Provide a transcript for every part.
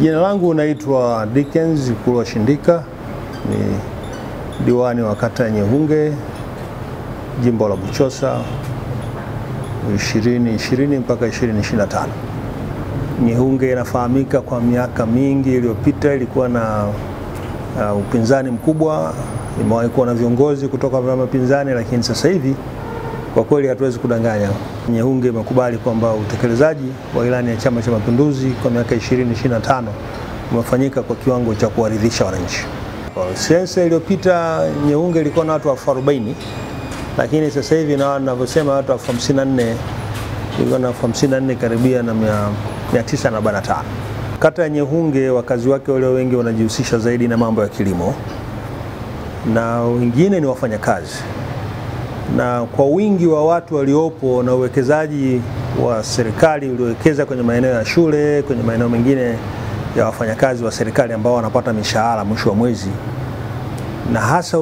Jina langu naitwa Dickens Kulwa Shindika, ni diwani wa kata ya Nyehunge, jimbo la Buchosa 2020 mpaka 2025. Nyehunge inafahamika kwa miaka mingi iliyopita ilikuwa na upinzani mkubwa, imewahi kuwa na viongozi kutoka vyama pinzani, lakini sasa hivi kwa kweli hatuwezi kudanganya. Nyehunge imekubali kwamba utekelezaji wa ilani ya Chama cha Mapinduzi kwa miaka 2025 umefanyika kwa kiwango cha kuwaridhisha wananchi. Sensa iliyopita Nyehunge ilikuwa na watu 40,000, lakini sasa hivi na ninavyosema watu 54,000, ilikuwa na 54 karibia na 945. Kata ya Nyehunge wakazi wake wale wengi wanajihusisha zaidi na mambo ya kilimo na wengine ni wafanyakazi. Na kwa wingi wa watu waliopo na uwekezaji wa serikali uliowekeza kwenye maeneo ya shule, kwenye maeneo mengine ya wafanyakazi wa serikali ambao wanapata mishahara mwisho wa mwezi, na hasa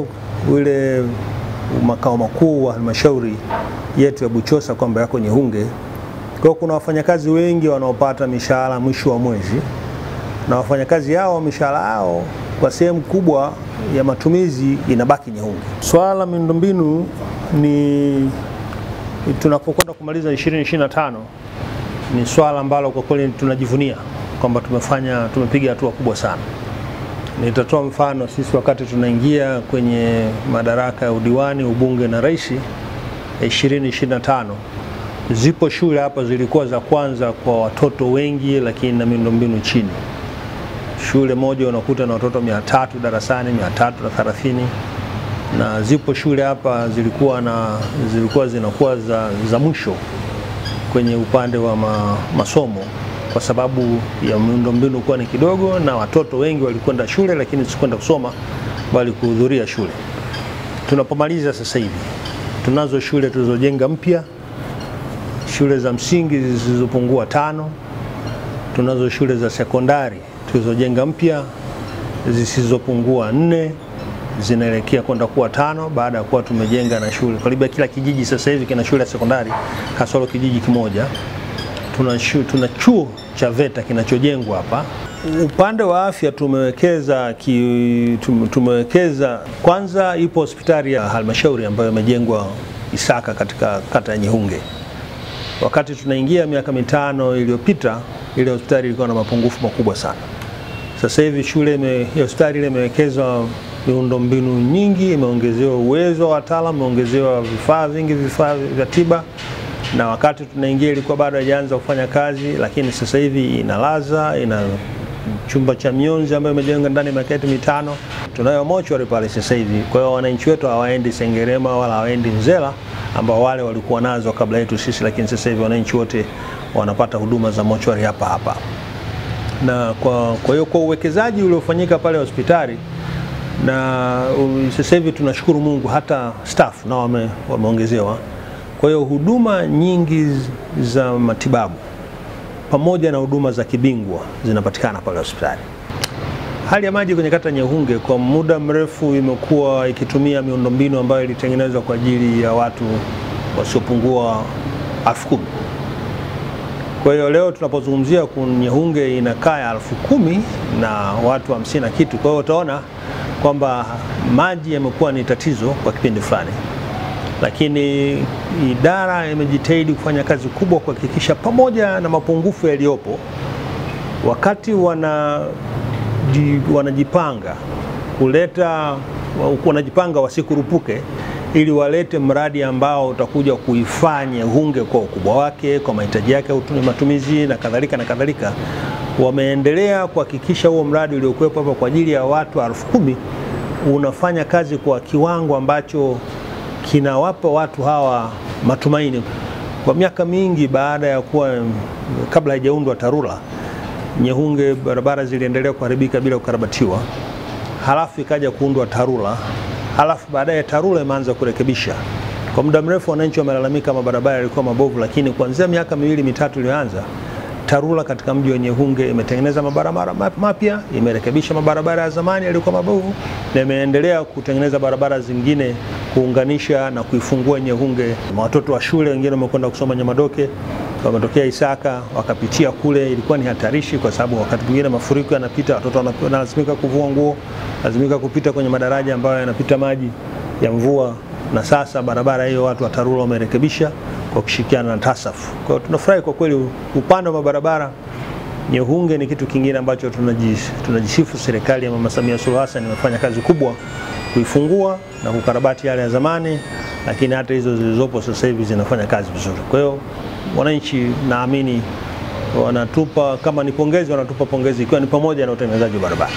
ule makao makuu wa halmashauri yetu ya Buchosa kwamba yako Nyehunge. Kwa kuna wafanyakazi wengi wanaopata mishahara mwisho wa mwezi, na wafanyakazi hao mishahara yao kwa sehemu kubwa ya matumizi inabaki Nyehunge. Swala la miundombinu ni tunapokwenda kumaliza 2025 ni swala ambalo kwa kweli tunajivunia kwamba tumepiga hatua kubwa sana. Nitatoa mfano, sisi wakati tunaingia kwenye madaraka ya udiwani, ubunge na rais 2025, zipo shule hapa zilikuwa za kwanza kwa watoto wengi lakini na miundombinu chini. Shule moja unakuta na watoto 300 darasani, 330, na zipo shule hapa zilikuwa zinakuwa za mwisho kwenye upande wa masomo kwa sababu ya miundombinu kuwa ni kidogo, na watoto wengi walikwenda shule lakini sikwenda kusoma bali kuhudhuria shule. Tunapomaliza sasa hivi tunazo shule tulizojenga mpya, shule za msingi zisizopungua 5, tunazo shule za sekondari tulizojenga mpya zisizopungua 4, zinaelekea kwenda kuwa 5 baada ya kuwa tumejenga na shule. Karibu kila kijiji sasa hivi kina shule ya sekondari kasoro kijiji kimoja. Tuna chuo cha VETA kinachojengwa hapa. Upande wa afya tumewekeza kwanza, ipo hospitali ya halmashauri ambayo imejengwa Isaka katika kata ya Nyehunge. Wakati tunaingia miaka 5 iliyopita ile hospitali ilikuwa na mapungufu makubwa sana. Sasa hivi hospitali ile imewekezwa miundombinu nyingi, imeongezewa uwezo wa wataalamu, imeongezewa vifaa vingi, vifaa vya tiba, na wakati tunaingia ilikuwa bado haijaanza kufanya kazi, lakini sasa hivi inalaza, ina chumba cha mionzi ambayo imejenga ndani ya miaka 5. Tunayo mochwari pale sasa hivi. Kwa hiyo wananchi wetu hawaendi Sengerema wala hawaendi Nzela ambao wale walikuwa nazo kabla yetu sisi, lakini sasa hivi wananchi wote wanapata huduma za mochwari hapa hapa. Na kwa hiyo kwa uwekezaji uliofanyika pale hospitali, na sasa hivi tunashukuru Mungu hata staff na wameongezewa. Kwa hiyo huduma nyingi za matibabu pamoja na huduma za kibingwa zinapatikana pale hospitali. Hali ya maji kwenye kata Nyehunge kwa muda mrefu imekuwa ikitumia miundombinu ambayo ilitengenezwa kwa ajili ya watu wasiopungua 10,000. Kwa hiyo leo tunapozungumzia Nyehunge ina kaya 10,000 na watu 50 na kitu. Kwa hiyo utaona kwamba maji yamekuwa ni tatizo kwa kipindi fulani, lakini idara imejitahidi kufanya kazi kubwa kuhakikisha pamoja na mapungufu yaliyopo, wakati wanajipanga wasikurupuke, ili walete mradi ambao utakuja kuifanya Nyehunge kwa ukubwa wake, kwa mahitaji yake, matumizi na kadhalika. Wameendelea kuhakikisha huo mradi uliokuwepo hapa kwa ajili ya watu 10,000 unafanya kazi kwa kiwango ambacho kinawapa watu hawa matumaini. Kwa miaka mingi baada ya kuwa kabla haijaundwa TARURA, Nyehunge barabara ziliendelea kuharibika bila kukarabatiwa. Halafu ikaja kuundwa TARURA. Halafu baadaye TARURA imeanza kurekebisha. Kwa muda mrefu wananchi wamelalamika mabarabara yalikuwa mabovu, lakini kuanzia miaka 2-3 iliyoanza, TARURA katika mji wa Nyehunge imetengeneza mabarabara mapya, imerekebisha mabarabara ya zamani yalikuwa mabovu, na imeendelea kutengeneza barabara zingine kuunganisha na kuifungua Nyehunge. Watoto wa shule wengine wamekwenda kusoma Nyamadoke, wametokea Isaka wakapitia kule, ilikuwa ni hatarishi kwa sababu wakati mwingine mafuriko yanapita, watoto wanalazimika kuvua nguo, lazimika kupita kwenye madaraja ambayo yanapita maji ya mvua, na sasa barabara hiyo watu wa TARURA wamerekebisha kwa kushirikiana na TASAF. Kwa hiyo tunafurahi kwa kweli, upande wa barabara Nyehunge ni kitu kingine ambacho tunajisifu serikali ya Mama Samia Suluhu Hassan imefanya kazi kubwa kuifungua na kukarabati yale ya zamani, lakini hata hizo zilizopo sasa hivi zinafanya kazi vizuri. Kwa hiyo wananchi naamini wanatupa, kama ni pongezi, wanatupa pongezi ikiwa ni pamoja na utengenezaji wa barabara.